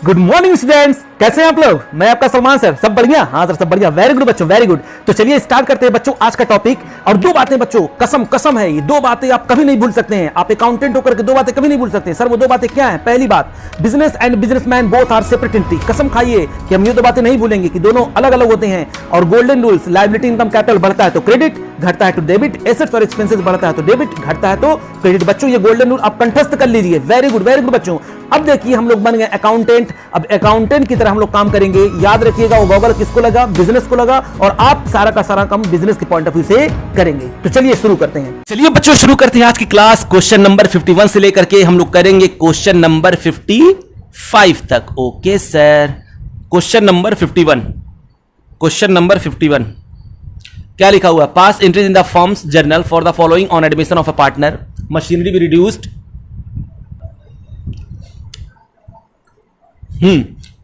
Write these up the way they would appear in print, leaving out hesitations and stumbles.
Good morning students, कैसे हैं आप लोग। मैं आपका सलमान सर। सब बढ़िया? हाँ सर, सब बढ़िया। वेरी गुड बच्चों, वेरी गुड। तो चलिए स्टार्ट करते हैं बच्चों आज का टॉपिक। और दो बातें बच्चों, कसम कसम है, ये दो बातें आप कभी नहीं भूल सकते हैं। आप अकाउंटेंट होकर के दो बातें कभी नहीं भूल सकते हैं। सर वो दो बातें क्या हैं? पहली बात, business and businessman both are separate entity. कसम खाइए कि हम ये दो बातें नहीं भूलेंगे कि दोनों अलग अलग होते हैं। और golden rules, liability income capital बढ़ता है तो क्रेडिट, घटता है तो डेबिट। एसेट्स और एक्सपेंसेस बढ़ता है तो डेबिट, घटता है तो क्रेडिट। बच्चों ये गोल्डन रूल आप कंठस्थ कर लीजिए। वेरी गुड बच्चों। अब देखिए हम लोग बन गए अकाउंटेंट। अब अकाउंटेंट की तरह हम लोग काम करेंगे। याद रखिएगा वो गॉगल किसको लगा? बिजनेस को लगा। और आप सारा का सारा काम बिजनेस के पॉइंट ऑफ व्यू से करेंगे। तो चलिए शुरू करते हैं। चलिए बच्चों शुरू करते हैं आज की क्लास। क्वेश्चन नंबर 51 से लेकर के हम लोग करेंगे क्वेश्चन नंबर 55 तक। Okay sir. Question number 51। Question number 51 क्या लिखा हुआ? Pass entries in the firm's journal for the following on admission of a partner, machinery be reduced.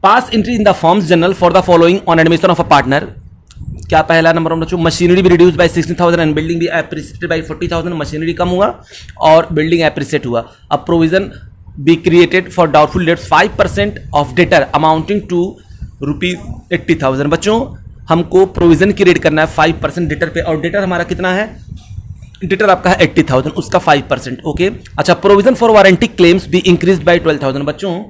Pass entry in the firm's journal for the following on admission of a partner. क्या पहला number हम बच्चों? Machinery be reduced by 16,000 and building be appreciated by 40,000। Machinery कम हुआ और building appreciate हुआ। अब provision be created for doubtful debts 5% of debtor amounting to ₹80,000। बच्चों हमको प्रोविजन क्रिएट करना है 5% डेटर पे, और डेटर हमारा कितना है? डेटर आपका है 80,000, उसका 5%। ओके। अच्छा, provision for warranty claims be increase by 12,000। बच्चों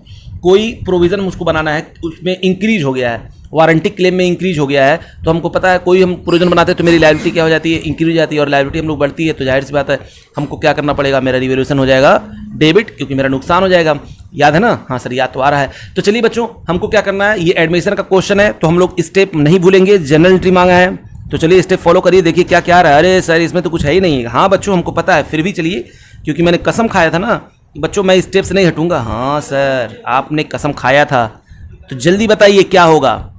कोई प्रोविजन मुझको बनाना है, उसमें इंक्रीज हो गया है, वारंटी क्लेम में इंक्रीज हो गया है। तो हमको पता है कोई हम प्रोविजन बनाते हैं तो मेरी लायबिलिटी क्या हो जाती है? इंक्रीज हो जाती है। और लायबिलिटी हम लोग बढ़ती है तो जाहिर सी बात है हमको क्या करना पड़ेगा? मेरा रिवैल्यूएशन हो जाएगा डेबिट, क्योंकि मेरा नुकसान हो जाएगा। याद है ना? हाँ सर याद तो आ रहा है। तो चलिए बच्चों हमको क्या करना है, ये एडमिशन का क्वेश्चन है तो हम लोग स्टेप नहीं भूलेंगे। जनरल एंट्री मांगा है तो चलिए स्टेप फॉलो करिए। देखिए क्या क्या आ रहा है। अरे सर इसमें तो कुछ है ही नहीं। हाँ बच्चों हमको पता है, फिर भी चलिए, क्योंकि मैंने कसम खाया था ना बच्चों मैं स्टेप से नहीं हटूंगा। हाँ सर आपने कसम खाया था, तो जल्दी बताइए क्या होगा।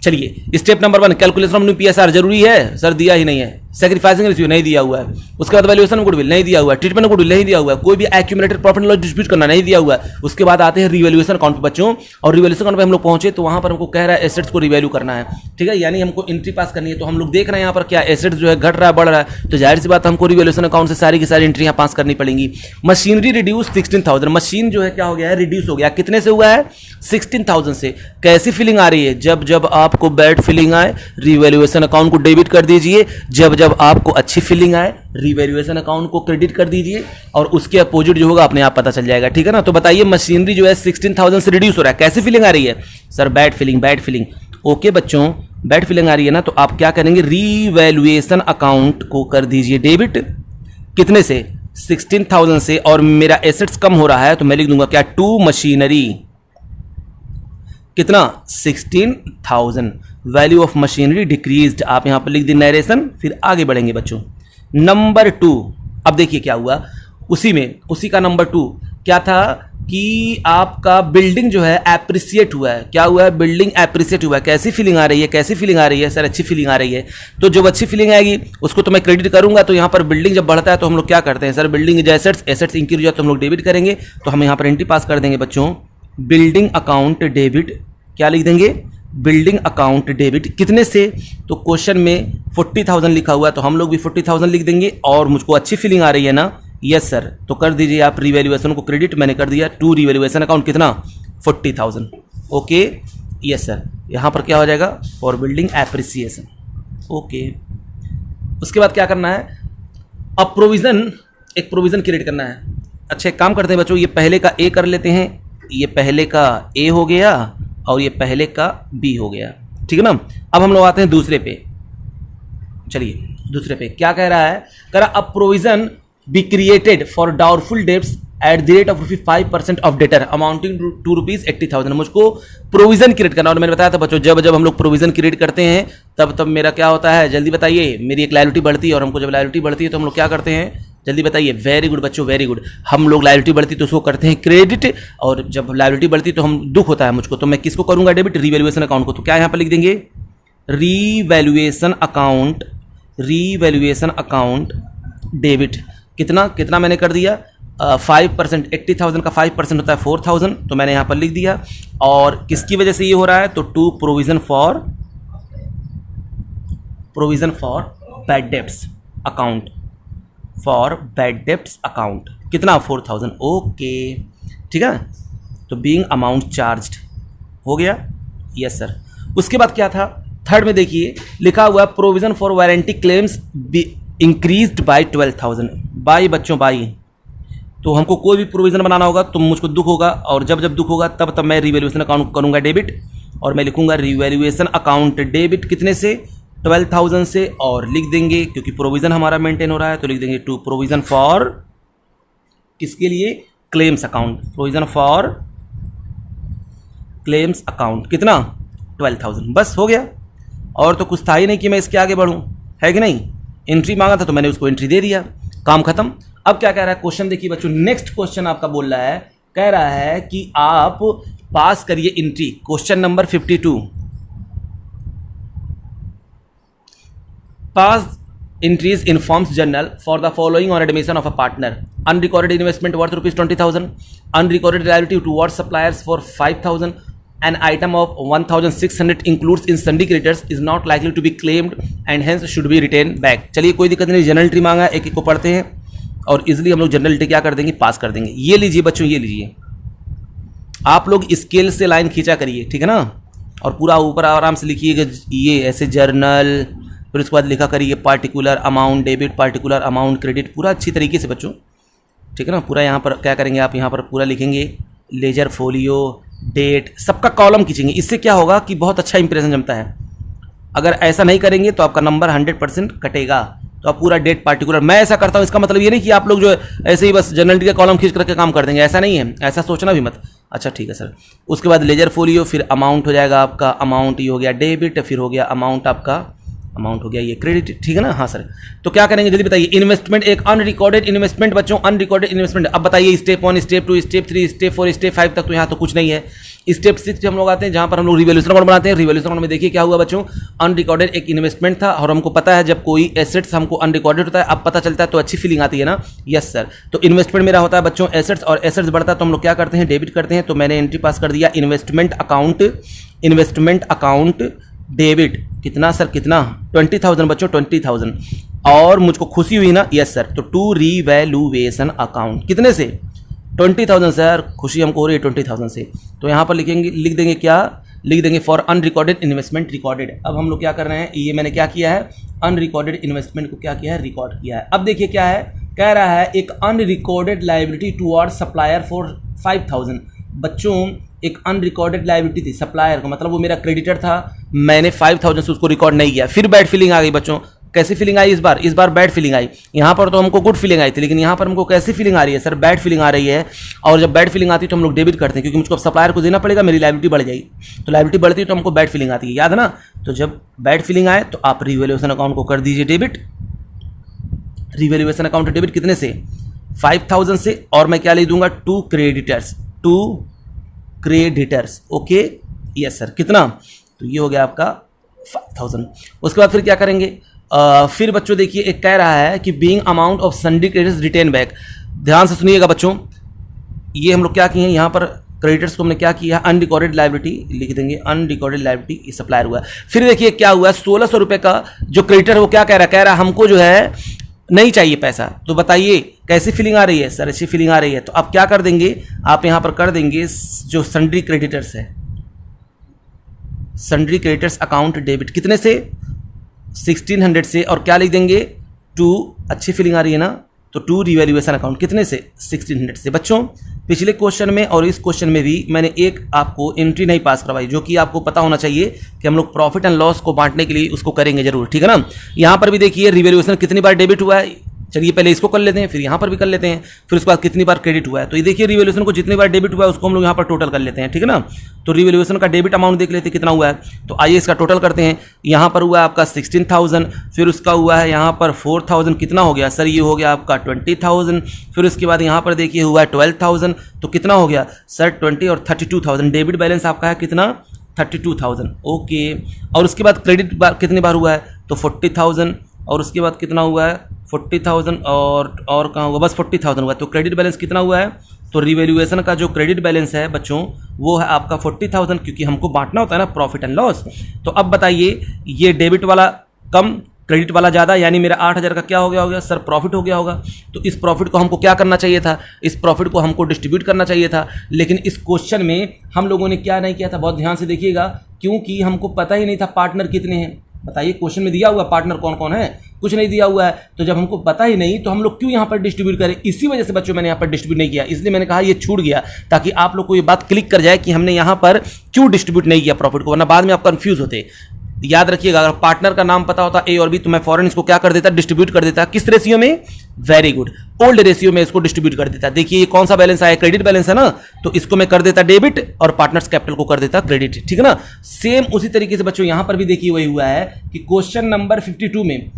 चलिए step number 1, calculation of new PSR जरूरी है? सर दिया ही नहीं है। सैक्रिफाइसिंग रेशियो नहीं दिया हुआ है। उसके बाद वैल्यूएशन गुडविल नहीं दिया हुआ है। ट्रीटमेंट गुडविल नहीं दिया हुआ है। कोई भी एक्यूमुलेटेड प्रॉफिट लॉस डिस्ट्रीब्यूट करना नहीं दिया हुआ है। उसके बाद आते हैं रिवैल्यूएशन अकाउंट पे बच्चों, और रिवैल्यूएशन अकाउंट पे हम लोग पहुंचे तो वहां पर हमको कह रहा है एसेट्स को रिवैल्यू करना है। ठीक है, यानी हमको एंट्री पास करनी है। तो हम लोग देख रहे हैं यहाँ पर क्या एसेट्स जो है घट रहा है बढ़ रहा है, तो जाहिर सी बात हमको रिवैल्यूएशन अकाउंट से सारी की सारी एंट्रियां पास करनी पड़ेंगी। Machinery reduce 16,000। मशीन जो है क्या हो गया है? रिड्यूस हो गया। कितने से हुआ है? 16,000 से। कैसी फीलिंग आ रही है? जब जब आपको बैड फीलिंग आए रिवैल्यूएशन अकाउंट को डेबिट कर दीजिए, जब जब आपको अच्छी फीलिंग आए रिवैल्यूएशन अकाउंट को क्रेडिट कर दीजिए, और उसके अपोजिट जो होगा अपने आप पता चल जाएगा। ठीक है ना? तो बताइए मशीनरी जो है 16,000 से रिड्यूस हो रहा है, कैसी फीलिंग आ रही है? Sir bad feeling, bad feeling. Okay बच्चों बैड फीलिंग आ रही है ना, तो आप क्या करेंगे? रिवैल्यूएशन अकाउंट को कर दीजिए डेबिट। कितने से? 16,000 से। और मेरा एसेट्स कम हो रहा है तो मैं लिख दूंगा क्या? To machinery. कितना? 16,000। Value of machinery decreased. आप यहां पर लिख दी नरेशन, फिर आगे बढ़ेंगे बच्चों। नंबर 2, अब देखिए क्या हुआ उसी का नंबर 2 क्या था कि आपका बिल्डिंग जो है एप्रिसिएट हुआ है। क्या हुआ है? बिल्डिंग एप्रिसिएट हुआ है। कैसी फीलिंग आ रही है? कैसी फीलिंग आ रही है? सर अच्छी फीलिंग आ रही है। तो जब अच्छी फीलिंग आएगी उसको तो मैं क्रेडिट करूंगा। तो यहाँ पर बिल्डिंग जब बढ़ता है तो हम लोग क्या करते हैं? सर बिल्डिंग एसेट्स इंक्रीज हुआ तो हम लोग डेबिट करेंगे। तो हम यहाँ पर एंट्री पास कर देंगे बच्चों, बिल्डिंग अकाउंट डेबिट। क्या लिख देंगे? Building account debit. कितने से? तो क्वेश्चन में 40,000 लिखा हुआ है तो हम लोग भी 40,000 लिख देंगे। और मुझको अच्छी फीलिंग आ रही है ना? Yes sir. तो कर दीजिए आप रिवैल्यूएशन को क्रेडिट। मैंने कर दिया टू रिवैल्यूएशन अकाउंट। कितना? 40,000। Okay yes sir. यहाँ पर क्या हो जाएगा? For building appreciation. ओके। उसके बाद क्या करना है? अब एक प्रोविजन क्रिएट करना है। अच्छा एक काम करते हैं बच्चों, ये पहले का ए कर लेते हैं। ये पहले का ए हो गया और ये पहले का बी हो गया। ठीक है ना? अब हम लोग आते हैं दूसरे पे। चलिए दूसरे पे क्या कह रहा है? कह रहा अब provision be created for doubtful debts at the rate of 5% of debtor amounting to ₹80,000। मुझको प्रोविजन क्रिएट करना। और मैंने बताया था बच्चों जब जब हम लोग प्रोविजन क्रिएट करते हैं तब तब मेरा क्या होता है? जल्दी बताइए। मेरी एक लायबिलिटी बढ़ती है, और हमको जब लायबिलिटी बढ़ती है तो हम लोग क्या करते हैं? जल्दी बताइए। वेरी गुड बच्चों, वेरी गुड। हम लोग लायबिलिटी बढ़ती तो उसको करते हैं क्रेडिट, और जब लायबिलिटी बढ़ती तो हम दुख होता है मुझको, तो मैं किसको करूंगा डेबिट? रिवैल्यूएशन अकाउंट को। तो क्या यहाँ पर लिख देंगे? Revaluation account debit. कितना कितना मैंने कर दिया? 5%। 80,000 का 5% होता है 4,000, तो मैंने यहाँ पर लिख दिया। और किसकी वजह से ये हो रहा है? तो to provision for bad debts account. कितना? 4,000। ओके ठीक है। तो बीइंग अमाउंट चार्ज्ड हो गया, यस सर। उसके बाद क्या था, थर्ड में देखिए लिखा हुआ provision for warranty claims increased by 12,000। By बच्चों बाई, तो हमको कोई भी प्रोविजन बनाना होगा तो मुझको दुख होगा, और जब जब दुख होगा तब मैं रिवैल्यूएशन अकाउंट करूंगा डेबिट, और मैं लिखूंगा रिवैल्यूएशन अकाउंट डेबिट कितने से, 12,000 से, और लिख देंगे क्योंकि प्रोविजन हमारा मेंटेन हो रहा है तो लिख देंगे टू प्रोविजन फॉर, किसके लिए, claims account, provision for claims account कितना, 12,000। बस हो गया, और तो कुछ था ही नहीं कि मैं इसके आगे बढ़ूं, है कि नहीं। एंट्री मांगा था तो मैंने उसको एंट्री दे दिया, काम खत्म। अब क्या कह रहा है क्वेश्चन, देखिए बच्चों नेक्स्ट क्वेश्चन आपका बोल रहा है, कह रहा है कि आप पास करिए entry, question number 52, pass entries in forms journal for the following on admission of a partner: unrecorded investment worth ₹20,000, unrecorded liability towards suppliers for 5,000, an item of 1,600 includes in sundry creditors is not likely to be claimed and hence should be retained back। चलिए कोई दिक्कत नहीं, general entry मांगा, एक एक को पढ़ते हैं और इजिली हम लोग जनरल एंट्री क्या कर देंगे, पास कर देंगे। ये लीजिए बच्चों, ये लीजिए, आप लोग स्केल से लाइन खींचा करिए, ठीक है ना, और पूरा ऊपर आराम से लिखिएगा ये ऐसे जर्नल, फिर उसके बाद लिखा करिए particular amount debit, particular amount credit, पूरा अच्छी तरीके से बच्चों, ठीक है ना। पूरा यहाँ पर क्या करेंगे आप, यहाँ पर पूरा लिखेंगे लेजर फोलियो, डेट, सबका कॉलम खींचेंगे। इससे क्या होगा कि बहुत अच्छा इंप्रेशन जमता है। अगर ऐसा नहीं करेंगे तो आपका नंबर 100% कटेगा। तो आप पूरा डेट पार्टिकुलर, मैं ऐसा करता हूँ, इसका मतलब ये नहीं कि आप लोग जो ऐसे ही बस जनरल का कॉलम खींच करके काम कर देंगे, ऐसा नहीं है, ऐसा सोचना भी मत। अच्छा ठीक है सर। उसके बाद लेजर फोलियो, फिर अमाउंट हो जाएगा आपका, अमाउंट ये हो गया डेबिट, फिर हो गया अमाउंट आपका, अमाउंट हो गया ये क्रेडिट, ठीक है ना। हाँ सर, तो क्या करेंगे जल्दी बताइए। इन्वेस्टमेंट, एक अनरिकॉर्डेड इन्वेस्टमेंट बच्चों, अनरिकॉर्डेड इन्वेस्टमेंट। अब बताइए step 1, step 2, step 3, step 4, step 5 तक तो यहाँ तो कुछ नहीं है। स्टेप 6 हम लोग आते हैं जहाँ पर हम लोग रिवैल्यूएशन अकाउंट बनाते हैं। रिवैल्यूएशन अकाउंट में देखिए क्या हुआ बच्चों, अनरिकॉर्डेड एक इन्वेस्टमेंट था, और हमको पता है जब कोई एसेट्स हमको अनरिकॉर्डेड होता है, अब पता चलता है तो अच्छी फीलिंग आती है ना। यस सर, तो इन्वेस्टमेंट मेरा होता है बच्चों एसेट्स, और एसेट्स बढ़ता है तो हम लोग क्या करते हैं, डेबिट करते हैं। तो मैंने एंट्री पास कर दिया investment account, investment account debit कितना सर, कितना 20,000 बच्चों, 20,000। और मुझको खुशी हुई ना, यस सर, तो टू रिवैल्यूएशन अकाउंट कितने से, 20,000 सर, खुशी हमको हो रही है 20,000 से। तो यहाँ पर लिखेंगे, लिख देंगे क्या, लिख देंगे फॉर अनरिकॉर्डेड इन्वेस्टमेंट रिकॉर्डेड। अब हम लोग क्या कर रहे हैं, ये मैंने क्या किया है, अनरिकॉर्डेड इन्वेस्टमेंट को क्या किया है, रिकॉर्ड किया है। अब देखिए क्या है, कह रहा है एक unrecorded liability towards supplier for 5,000। बच्चों एक अनरिकॉर्डेड लायबिलिटी थी सप्लायर का, मतलब वो मेरा क्रेडिटर था, मैंने 5,000 से उसको रिकॉर्ड नहीं किया। फिर बैड फीलिंग आ गई बच्चों, कैसी फीलिंग आई इस बार बैड फीलिंग आई। यहाँ पर तो हमको गुड फीलिंग आई थी, लेकिन यहाँ पर हमको कैसी फीलिंग आ रही है सर, बैड फीलिंग आ रही है। और जब बैड फीलिंग आती है तो हम लोग डेबिट करते हैं, क्योंकि मुझको सप्लायर को देना पड़ेगा, मेरी लायबिलिटी बढ़ जाएगी। तो लायबिलिटी बढ़ती है तो हमको बैड फीलिंग आती है, याद है ना। तो जब बैड फीलिंग आए तो आप रिवैल्यूएशन अकाउंट को कर दीजिए डेबिट। रिवैल्यूएशन अकाउंट डेबिट कितने से, 5,000 से, और मैं क्या ले दूंगा, to creditors, to creditors, okay yes sir, कितना, तो ये हो गया आपका 5,000। उसके बाद फिर क्या करेंगे, फिर बच्चों देखिए एक कह रहा है कि being amount of sundry creditors written back. ध्यान से सुनिएगा बच्चों, ये हम लोग क्या किए हैं, यहाँ पर क्रेडिटर्स को हमने क्या किया, अनरिकॉर्डेड लायबिलिटी लिख देंगे, अनरिकॉर्डेड लायबिलिटी सप्लायर हुआ। फिर देखिए क्या हुआ, 1,600 रुपये का जो क्रेडिटर है वो क्या कह रहा है हमको जो है नहीं चाहिए पैसा। तो बताइए कैसी फीलिंग आ रही है सर, अच्छी फीलिंग आ रही है। तो आप क्या कर देंगे, आप यहाँ पर कर देंगे जो सन्ड्री क्रेडिटर्स है, सन्ड्री क्रेडिटर्स अकाउंट डेबिट कितने से, 1,600 से, और क्या लिख देंगे, टू, अच्छी फीलिंग आ रही है ना, तो टू रिवैल्यूएशन अकाउंट कितने से, 1,600 से। बच्चों पिछले क्वेश्चन में और इस क्वेश्चन में भी मैंने एक आपको एंट्री नहीं पास करवाई, जो कि आपको पता होना चाहिए कि हम लोग प्रॉफिट एंड लॉस को बांटने के लिए उसको करेंगे जरूर, ठीक है ना। यहाँ पर भी देखिए रिवैल्यूएशन कितनी बार डेबिट हुआ है, चलिए पहले इसको कर लेते हैं, फिर यहाँ पर भी कर लेते हैं, फिर उसके बाद कितनी बार क्रेडिट हुआ है। तो ये देखिए रिवैल्यूएशन को जितनी बार डेबिट हुआ है उसको हम लोग यहाँ पर टोटल कर लेते हैं, ठीक है ना। तो रिवैल्यूएशन का डेबिट अमाउंट देख लेते हैं कितना हुआ है। तो आइए इसका टोटल करते हैं। यहाँ पर हुआ है आपका 16,000, फिर उसका हुआ है यहाँ पर 4,000, कितना हो गया सर, ये हो गया आपका 20,000। फिर उसके बाद यहाँ पर देखिए हुआ है 12,000, तो कितना हो गया सर 20 और 32,000। डेबिट बैलेंस आपका है कितना, 32,000, ओके। और उसके बाद क्रेडिट बार कितनी बार हुआ है, तो 40,000, और उसके बाद कितना हुआ है 40,000, और कहाँ हुआ, बस 40,000 हुआ। तो क्रेडिट बैलेंस कितना हुआ है, तो रिवैल्यूएशन का जो क्रेडिट बैलेंस है बच्चों वो है आपका 40,000, क्योंकि हमको बांटना होता है ना प्रॉफिट एंड लॉस। तो अब बताइए ये डेबिट वाला कम, क्रेडिट वाला ज़्यादा, यानी मेरा 8,000 का क्या हो गया सर, प्रॉफिट हो गया होगा। तो इस प्रॉफिट को हमको क्या करना चाहिए था, इस प्रॉफिट को हमको डिस्ट्रीब्यूट करना चाहिए था। लेकिन इस क्वेश्चन में हम लोगों ने क्या नहीं किया था, बहुत ध्यान से देखिएगा, क्योंकि हमको पता ही नहीं था पार्टनर कितने हैं। बताइए, क्वेश्चन में दिया हुआ पार्टनर कौन कौन है, कुछ नहीं दिया हुआ है। तो जब हमको पता ही नहीं तो हम लोग क्यों यहाँ पर डिस्ट्रीब्यूट करें। इसी वजह से बच्चों मैंने यहाँ पर डिस्ट्रीब्यूट नहीं किया, इसलिए मैंने कहा ये छूट गया, ताकि आप लोग को ये बात क्लिक कर जाए कि हमने यहाँ पर क्यों डिस्ट्रीब्यूट नहीं किया प्रॉफिट को, वरना बाद में आप कंफ्यूज होते। याद रखिएगा, अगर पार्टनर का नाम पता होता ए और बी तो मैं फौरन इसको क्या कर देता, डिस्ट्रीब्यूट कर देता। किस रेशियो में, वेरी गुड, ओल्ड रेशियो में इसको डिस्ट्रीब्यूट कर देता। देखिए ये कौन सा बैलेंस आया, क्रेडिट बैलेंस है ना, तो इसको मैं कर देता डेबिट और पार्टनर्स कैपिटल को कर देता क्रेडिट, ठीक है ना। सेम उसी तरीके से बच्चों यहां पर भी देखिए वही हुआ है कि क्वेश्चन नंबर 52 में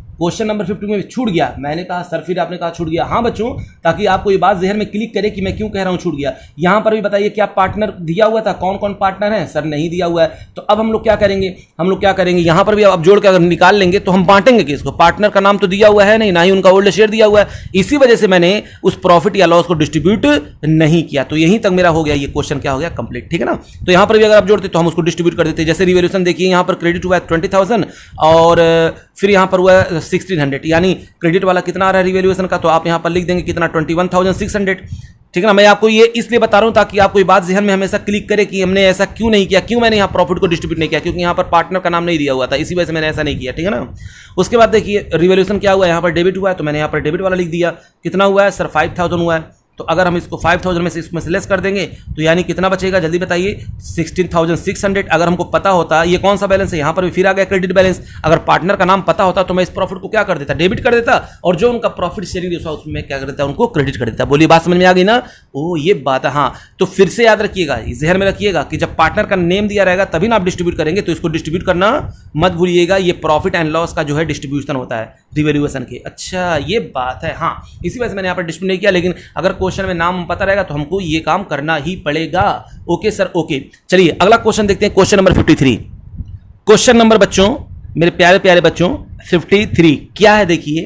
छूट गया। मैंने कहा सर फिर आपने कहा छूट गया, हाँ बच्चों, ताकि आपको ये बात जहन में क्लिक करे कि मैं क्यों कह रहा हूं छूट गया। यहां पर भी बताइए क्या पार्टनर दिया हुआ था, कौन कौन पार्टनर है, सर नहीं दिया हुआ है। तो अब हम लोग क्या करेंगे, यहां पर भी अब जोड़ के अगर निकाल लेंगे तो हम बांटेंगे किसको, पार्टनर का नाम तो दिया हुआ है नहीं, ना ही उनका ओल्ड शेयर दिया हुआ है। इसी वजह से मैंने उस प्रॉफिट या लॉस को डिस्ट्रीब्यूट नहीं किया। तो यहीं तक मेरा हो गया, ये क्वेश्चन क्या हो गया, कंप्लीट, ठीक है ना। तो यहां पर भी अगर आप जोड़ते तो हम उसको डिस्ट्रीब्यूट कर देते। जैसे रिवैल्यूएशन देखिए, यहां पर क्रेडिट हुआ है 20,000 और फिर यहां पर हुआ है 1600, यानी क्रेडिट वाला कितना आ रहा है रिवैल्यूएशन का, तो आप यहां पर लिख देंगे कितना, 21,600, ठीक है ना। मैं आपको ये इसलिए बता रहा हूं ताकि आपको ये बात जहन में हमेशा क्लिक करे कि हमने ऐसा क्यों नहीं किया, क्यों मैंने यहां प्रॉफिट को डिस्ट्रीब्यूट नहीं किया, क्योंकि यहां पर पार्टनर का नाम नहीं दिया हुआ था, इसी वजह से मैंने ऐसा नहीं किया, ठीक है ना। उसके बाद देखिए रिवैल्यूएशन क्या हुआ, यहां पर डेबिट हुआ है तो मैंने यहां पर डेबिट वाला लिख दिया। कितना हुआ है सर, 5,000 हुआ है। तो अगर हम इसको 5,000 में से इसमें से लेस कर देंगे तो यानी कितना बचेगा, जल्दी बताइए, 16,600। अगर हमको पता होता ये कौन सा बैलेंस है, यहां पर भी फिर आ गया क्रेडिट बैलेंस। अगर पार्टनर का नाम पता होता तो मैं इस प्रॉफिट को क्या कर देता, डेबिट कर देता, और जो उनका प्रॉफिट शेयरिंग रेशियो उसमें मैं क्या कर देता, उनको क्रेडिट कर देता। बोलिए बात समझ में आ गई ना। ओ ये बात है, हाँ। तो फिर से याद रखिएगा, जहन में रखिएगा कि जब पार्टनर का नेम दिया रहेगा तभी ना आप डिस्ट्रीब्यूट करेंगे, तो इसको डिस्ट्रीब्यूट करना मत भूलिएगा। ये प्रॉफिट एंड लॉस का जो है डिस्ट्रीब्यूशन होता है रिवैल्यूएशन के। अच्छा ये बात है, हाँ, इसी वजह से मैंने यहाँ पर डिस्ट्रीब्यूट नहीं किया। लेकिन अगर क्वेश्चन में नाम पता रहेगा तो हमको ये काम करना ही पड़ेगा। Okay sir, okay. चलिए अगला क्वेश्चन देखते हैं, क्वेश्चन नंबर 53। क्वेश्चन नंबर बच्चों, मेरे प्यारे प्यारे बच्चों, 53 क्या है देखिए,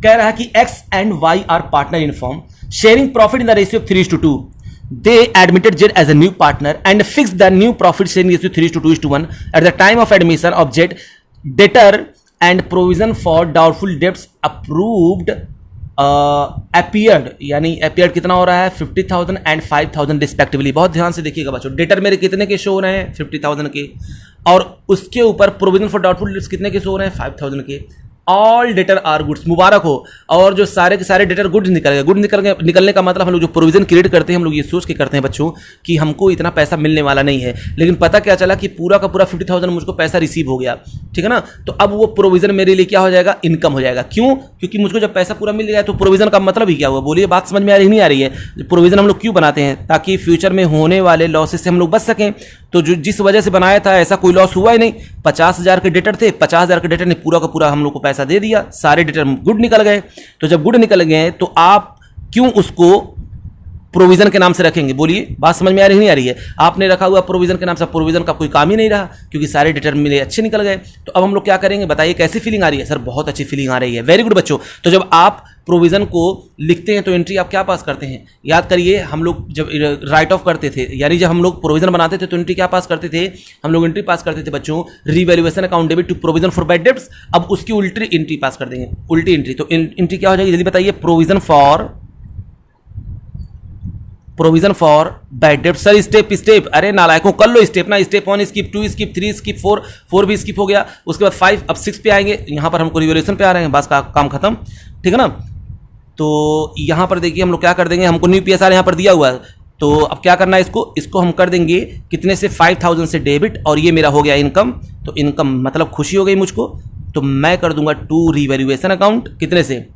कह रहा है कि x and y are partner in form sharing profit in the ratio of 3:2. They admitted Z as a new partner and fixed the new profit sharing ratio 3:2:1 at the time of admission of Z. Debtor and provision for doubtful debts approved appeared, यानी appeared कितना हो रहा है, 50,000 and 5,000 respectively. बहुत ध्यान से देखिएगा बच्चों, डेटर मेरे कितने के शो हो रहे हैं, 50,000 के, और उसके ऊपर प्रोविजन फॉर डाउटफुल डेब्ट्स कितने के शो हो रहे हैं, 5,000 के। ऑल डेटर आर गुड्स, मुबारक हो। और जो सारे के सारे डेटर गुड्स निकल गए। गुड निकलने का मतलब हम लोग जो प्रोविजन क्रिएट करते हैं, हम लोग ये सोच के करते हैं बच्चों कि हमको इतना पैसा मिलने वाला नहीं है, लेकिन पता क्या चला कि पूरा का पूरा 50,000 मुझको पैसा रिसीव हो गया, ठीक है ना। तो अब वो प्रोविजन मेरे लिए क्या हो जाएगा, इनकम हो जाएगा। क्यों, क्योंकि मुझको जब पैसा पूरा मिल गया तो प्रोविजन का मतलब ही क्या हुआ, बोलिए बात समझ में आ रही नहीं आ रही है। प्रोविजन हम लोग क्यों बनाते हैं, ताकि फ्यूचर में होने वाले लॉसेस से हम लोग बच सकें। तो जो जिस वजह से बनाया था ऐसा कोई लॉस हुआ ही नहीं। 50,000 के डेटर थे, 50,000 के डेटर ने पूरा का पूरा हम लोग को पैसा दे दिया, सारे डेटर गुड निकल गए। तो जब गुड निकल गए तो आप क्यों उसको प्रोविजन के नाम से रखेंगे, बोलिए बात समझ में आ रही नहीं आ रही है। आपने रखा हुआ प्रोविजन के नाम से, प्रोविजन का कोई काम ही नहीं रहा, क्योंकि सारे डेटर मेरे अच्छे निकल गए। तो अब हम लोग क्या करेंगे, बताइए कैसी फीलिंग आ रही है, सर बहुत अच्छी फीलिंग आ रही है, वेरी गुड बच्चों। तो जब आप प्रोविजन को लिखते हैं तो एंट्री आप क्या पास करते हैं, याद करिए, हम लोग जब राइट ऑफ करते थे, यानी जब हम लोग प्रोविजन बनाते थे तो एंट्री क्या पास करते थे, हम लोग एंट्री पास करते थे बच्चों, revaluation account debit to provision for bad debts. अब उसकी उल्टी एंट्री पास कर देंगे, उल्टी एंट्री। तो एंट्री क्या हो जाएगी, जल्दी बताइए, प्रोविजन फॉर बैड डेब्ट। सर स्टेप, अरे नालायकों कर लो स्टेप ना, स्टेप 1 स्किप, 2 स्किप, 3 स्किप, 4 भी स्किप हो गया। उसके बाद 5, अब 6 पे आएंगे, यहां पर हमको रिवैल्यूएशन पे आ रहे हैं, बस का काम खत्म, ठीक है ना। तो यहां पर देखिए हम लोग क्या कर देंगे, हमको न्यू पीएसआर यहां पर दिया हुआ है, तो अब क्या करना है, इसको हम कर देंगे कितने से, 5,000 से डेबिट, और ये मेरा हो गया इनकम। तो इनकम मतलब खुशी हो गई मुझको, तो मैं कर दूंगा टू रिवैल्यूएशन अकाउंट, कितने से,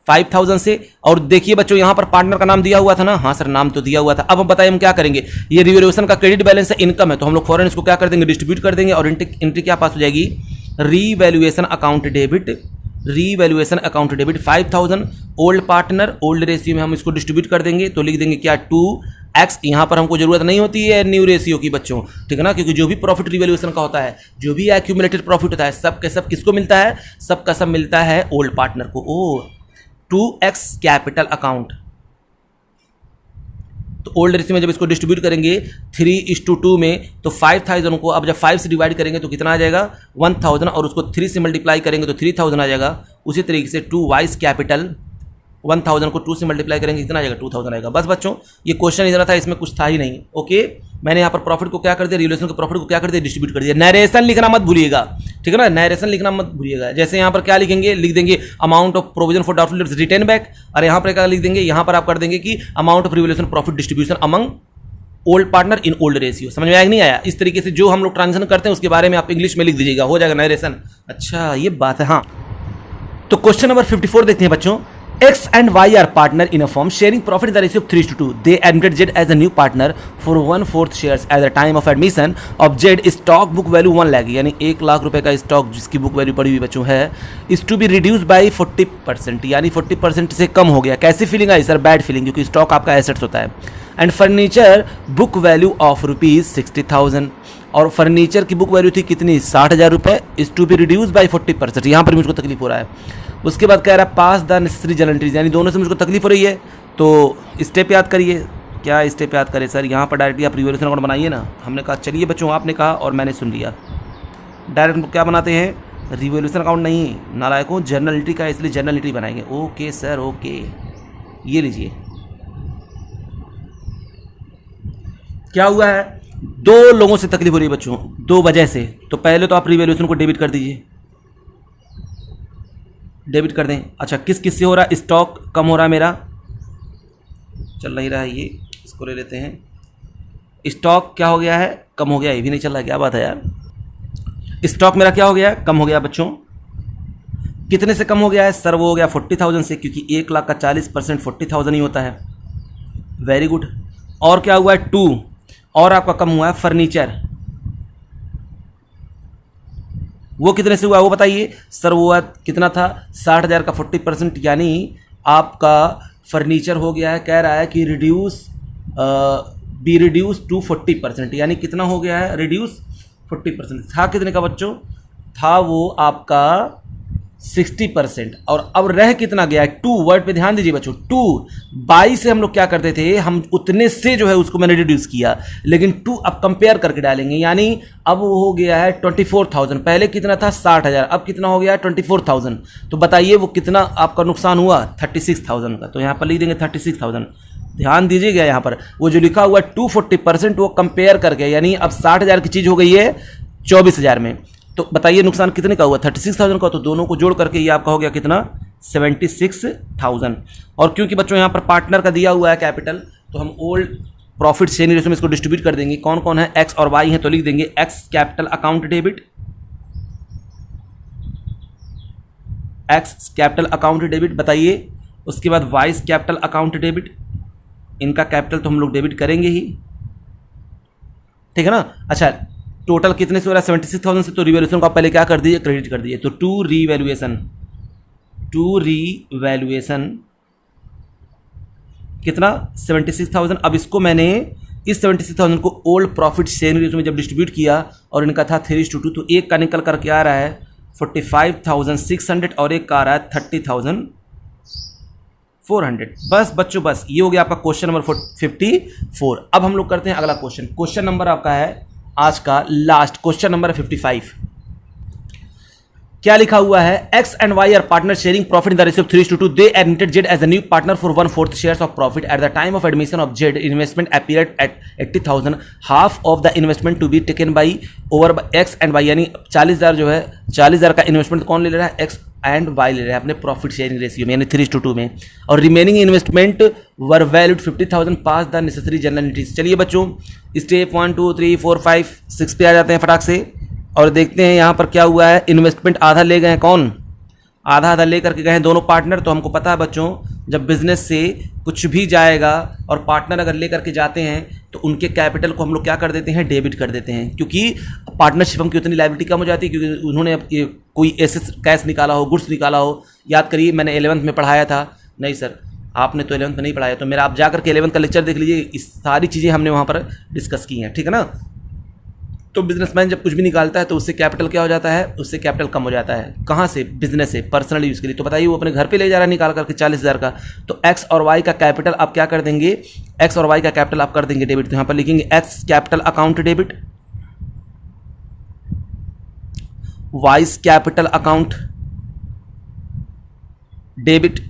5,000 से। और देखिए बच्चों यहां पर पार्टनर का नाम दिया हुआ था ना, हाँ सर नाम तो दिया हुआ था। अब हम बताइए हम क्या करेंगे, ये रिवैल्यूएशन का क्रेडिट बैलेंस है, इनकम है, तो हम लोग फौरन इसको क्या कर देंगे, डिस्ट्रीब्यूट कर देंगे। और एंट्री क्या पास हो जाएगी, revaluation account debit, 5,000 old partner, old ratio में हम इसको डिस्ट्रीब्यूट कर देंगे। तो लिख देंगे क्या, 2x। यहां पर हमको जरूरत नहीं होती है न्यू रेशियो की बच्चों, ठीक है ना, क्योंकि जो भी प्रॉफिट रिवैल्यूएशन का होता है, जो भी एक्यूमुलेटेड प्रॉफिट होता है, सब के सब किसको मिलता है, सब का सब मिलता है ओल्ड पार्टनर को। 2x capital account. तो ओल्ड रेशियो में जब इसको डिस्ट्रीब्यूट करेंगे 3:2 में, तो 5000 को अब जब 5 से डिवाइड करेंगे तो कितना आ जाएगा 1000, और उसको 3 से मल्टीप्लाई करेंगे तो 3000 आ जाएगा। उसी तरीके से 2 वाइस कैपिटल 1000 को 2 से मल्टीप्लाई करेंगे कितना आ जाएगा 2000 आएगा। बस बच्चों ये क्वेश्चन इतना था, इसमें कुछ था ही नहीं। ओके, मैंने यहाँ पर प्रॉफिट को क्या कर दिया, रिवैल्यूएशन के प्रॉफिट को क्या कर दिया, डिस्ट्रीब्यूट कर दिया। नरेशन लिखना मत भूलिएगा, ठीक है ना, नरेशन लिखना मत भूलिएगा। जैसे यहाँ पर क्या लिखेंगे, लिख देंगे amount of provision for doubtful dates return back, और यहाँ पर क्या लिख देंगे, यहाँ पर आप कर देंगे कि amount of revaluation profit distribution among old partner in old ratio. समझ में आया कि नहीं आया? इस तरीके से जो हम लोग ट्रांजेक्शन करते हैं उसके बारे में आप इंग्लिश में लिख दीजिएगा, हो जाएगा नरेशन। अच्छा ये बात है। हाँ, तो क्वेश्चन नंबर 54 देखते हैं बच्चों। X and Y are partner in a firm sharing profit in the ratio of 3:2. They admitted Z as a new partner for 1/4 shares at the time of admission of Z. Stock book value 1 lakh, यानी 1 लाख रुपए का stock जिसकी book value पड़ी हुई बच्चों है, is to be reduced by 40%, यानी 40% से कम हो गया। कैसी फीलिंग आई सर? बैड फीलिंग, क्योंकि स्टॉक आपका एसेट्स होता है। And furniture book value of ₹60,000, और फर्नीचर की बुक वैल्यू थी कितनी 60,000 रुपये, is to be reduce by 40%। यहाँ पर मुझको तकलीफ हो रहा है। उसके बाद कह रहा है पास द नेसेसरी जनरल एंट्रीज, यानी दोनों से मुझको तकलीफ हो रही है, तो स्टेप याद करिए। क्या स्टेप याद करें सर? यहाँ पर डायरेक्टली आप रिवैल्यूएशन अकाउंट बनाइए ना। हमने कहा चलिए बच्चों, आपने कहा और मैंने सुन लिया। डायरेक्ट क्या बनाते हैं, रिवैल्यूएशन अकाउंट नहीं नालायकों, जर्नल एंट्री का, इसलिए जर्नल एंट्री बनाएंगे। ओके सर ओके, ये लीजिए। क्या हुआ है, 2 लोगों से तकलीफ हो रही है बच्चों, 2 वजह से। तो पहले तो आप रिवैल्यूएशन को डेबिट कर दीजिए, डेबिट कर दें। अच्छा किस किस से हो रहा है, स्टॉक कम हो रहा है मेरा, चल नहीं रहा है ये, इसको ले लेते हैं। स्टॉक क्या हो गया है, कम हो गया। ये भी नहीं चल रहा, क्या बात है यार। स्टॉक मेरा क्या हो गया है, कम हो गया बच्चों। कितने से कम हो गया है सर? वो हो गया 40,000 से, क्योंकि 1 लाख का 40% 40,000 ही होता है। Very good. और क्या हुआ है 2, और आपका कम हुआ है फर्नीचर। वो कितने से हुआ वो बताइए सर? वो कितना था 60,000 का 40%, यानी आपका फर्नीचर हो गया है, कह रहा है कि रिड्यूस टू 40%, यानी कितना हो गया है रिड्यूस 40%। था कितने का बच्चों? था वो आपका 60%, और अब रह कितना गया है 2। वर्ड पे ध्यान दीजिए बच्चों, 2 22 से हम लोग क्या करते थे, हम उतने से जो है उसको मैंने रिड्यूस किया, लेकिन 2 अब कंपेयर करके डालेंगे, यानी अब वो हो गया है 24,000। पहले कितना था 60,000, अब कितना हो गया है 24,000। तो बताइए वो कितना आपका नुकसान हुआ 36,000 का। तो यहाँ पर लिख देंगे 36,000। ध्यान दीजिएगा यहाँ पर वो जो लिखा हुआ है 240% वो कंपेयर करके, यानी अब 60,000 की चीज़ हो गई है 24,000 में। तो बताइए नुकसान कितने का हुआ 36,000 का। तो दोनों को जोड़ करके ये आपका हो गया कितना 76,000। और क्योंकि बच्चों यहाँ पर पार्टनर का दिया हुआ है कैपिटल, तो हम ओल्ड प्रॉफिट शेयरिंग रेशियो में इसको डिस्ट्रीब्यूट कर देंगे। कौन कौन है, एक्स और वाई है, तो लिख देंगे x capital account debit, x capital account debit. बताइए उसके बाद वाई कैपिटल अकाउंट डेबिट, इनका कैपिटल तो हम लोग डेबिट करेंगे ही, ठीक है ना। अच्छा टोटल कितने से हो रहा है 76,000 से, तो रिवैल्यूएशन को आप पहले क्या कर दीजिए, क्रेडिट कर दीजिए। तो टू रीवैल्यूएशन कितना 76,000। अब इसको मैंने इस 76,000 को ओल्ड प्रॉफिट शेयरिंग रेशियो में जब डिस्ट्रीब्यूट किया, और इनका था 3:2, तो एक का निकल करके आ रहा है 45,600 और एक का आ रहा है 30,400। बस बच्चों बस, ये हो गया आपका क्वेश्चन नंबर 54। अब हम लोग करते हैं अगला क्वेश्चन। क्वेश्चन नंबर आपका है आज का लास्ट, क्वेश्चन नंबर 55। क्या लिखा हुआ है, X and Y are partner sharing profit in the ratio of 3:2. They admitted Z as a new partner for 1/4 shares of profit at the time of admission of Z. Investment appeared at 80,000. Half of the investment to be taken by over X and Y, यानी 40,000 जो है 40,000 का investment कौन ले रहा है, X and Y ले रहा है अपने प्रॉफिट शेयरिंग रेशियो में, यानी 3:2 में. और remaining investment were valued 50,000. Pass the necessary general entries. चलिए बच्चों स्टेप 1 2 3 4 5 6 पे आ जाते हैं फटाक से और देखते हैं यहाँ पर क्या हुआ है. इन्वेस्टमेंट आधा ले गए हैं, कौन आधा आधा ले करके गए हैं दोनों पार्टनर. तो हमको पता है बच्चों जब बिजनेस से कुछ भी जाएगा और पार्टनर अगर ले करके जाते हैं तो उनके कैपिटल को हम लोग क्या कर देते हैं, डेबिट कर देते हैं, क्योंकि पार्टनरशिप की उतनी लायबिलिटी कम हो जाती है क्योंकि उन्होंने कोई ऐसे कैश निकाला हो, गुड्स निकाला हो. याद करिए मैंने 11th में पढ़ाया था. नहीं सर आपने तो 11th में नहीं पढ़ाया, तो मेरा आप जा करके 11th का लेक्चर देख लीजिए. इस सारी चीज़ें हमने वहाँ पर डिस्कस की हैं, ठीक है ना. तो बिजनेसमैन जब कुछ भी निकालता है तो उससे कैपिटल क्या हो जाता है, उससे कैपिटल कम हो जाता है। कहाँ से? बिजनेस से, पर्सनल यूज़ के लिए। तो बताइए वो अपने घर पे ले जा रहा है निकाल करके 40,000 का, तो एक्स और वाई का कैपिटल आप क्या कर देंगे, एक्स और वाई का कैपिटल आप कर देंगे डेबिट। तो यहाँ पर लिखेंगे X capital account debit, Y's capital account debit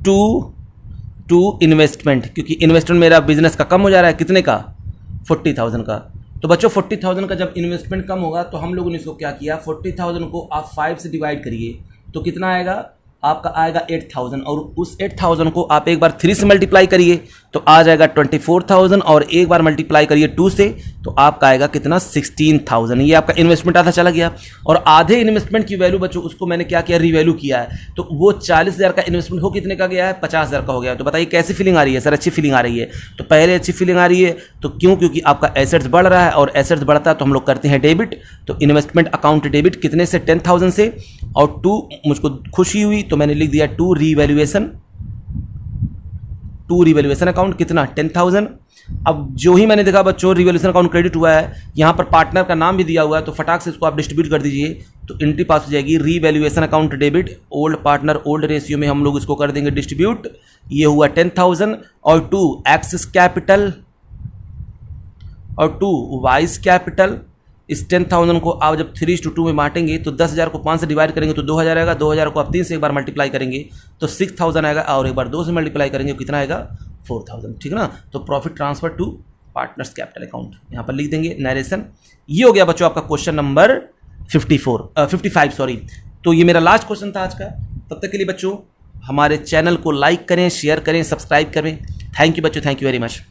to investment, क्योंकि इन्वेस्टमेंट मेरा बिजनेस का कम हो जा रहा है, कितने का, 40,000 का। तो बच्चों 40,000 का जब इन्वेस्टमेंट कम होगा तो हम लोगों ने इसको क्या किया, 40,000 को आप 5 से डिवाइड करिए तो कितना आएगा, आपका आएगा 8,000, और उस 8,000 को आप एक बार 3 से मल्टीप्लाई करिए तो आ जाएगा 24,000, और एक बार मल्टीप्लाई करिए 2 से तो आपका आएगा कितना, 16,000। ये आपका इन्वेस्टमेंट आधा चला गया। और आधे इन्वेस्टमेंट की वैल्यू बच्चों उसको मैंने क्या किया, रीवैल्यू किया है। तो वो 40,000 का इन्वेस्टमेंट हो कितने का गया है, 50,000 का हो गया। तो बताइए कैसी फीलिंग आ रही है सर, अच्छी फीलिंग आ रही है। तो पहले अच्छी फीलिंग आ रही है तो क्यों, क्योंकि आपका एसेट्स बढ़ रहा है, और एसेट्स बढ़ता है तो हम लोग करते हैं डेबिट। तो इन्वेस्टमेंट अकाउंट डेबिट कितने से, 10,000 से, और 2 मुझको खुशी हुई तो मैंने लिख दिया टू रिवैल्यूएशन अकाउंट, कितना, 10,000। अब जो ही मैंने देखा बच्चों रिवैल्यूएशन अकाउंट क्रेडिट हुआ है, यहाँ पर पार्टनर का नाम भी दिया हुआ है, तो फटाक से इसको आप डिस्ट्रीब्यूट कर दीजिए तो एंट्री पास हो जाएगी, revaluation account debit old partner old ratio में हम लोग इसको कर देंगे डिस्ट्रीब्यूट। ये हुआ 10,000, और 2 एक्सेस कैपिटल और 2 वाइस कैपिटल। इस 10,000 को आप जब 3:2 में बांटेंगे तो 10,000 को 5 से डिवाइड करेंगे तो 2,000 आएगा, 2,000 को आप 3 से एक बार मल्टीप्लाई करेंगे तो 6,000 आएगा, और एक बार 2 से मल्टीप्लाई करेंगे तो कितना आएगा, 4,000। ठीक है ना। तो profit transfer to partners capital account यहाँ पर लिख देंगे नरेशन। ये हो गया बच्चों आपका क्वेश्चन नंबर 55 सॉरी। तो ये मेरा लास्ट क्वेश्चन था आज का। तब तक के लिए बच्चों हमारे चैनल को लाइक करें, शेयर करें, सब्सक्राइब करें। थैंक यू बच्चों, थैंक यू वेरी मच।